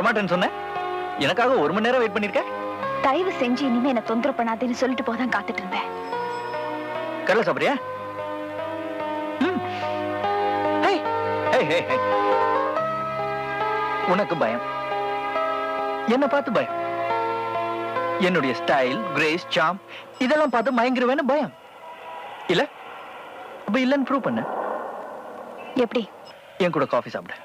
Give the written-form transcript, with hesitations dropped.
வரமாட்டேன்னு சொன்னேன். எனக்காக 1 மணி நேரம் வெயிட் பண்ணிருக்க. தயவு செஞ்சு இனிமே என்ன தொந்தரவு பண்ணாதேன்னு சொல்லிட்டு போதான் காத்துட்டு இருந்தேன். கடலை சாப்பிடுறியா? உனக்கு பயம், என்ன பார்த்து பயம். என்னுடைய ஸ்டைல், கிரேஸ், சாம் இதெல்லாம் பார்த்து மயங்கிருவேன்னு பயம் இல்ல? அப்ப இல்லன்னு ப்ரூவ் பண்ண. எப்படி? என் கூட காஃபி சாப்பிட.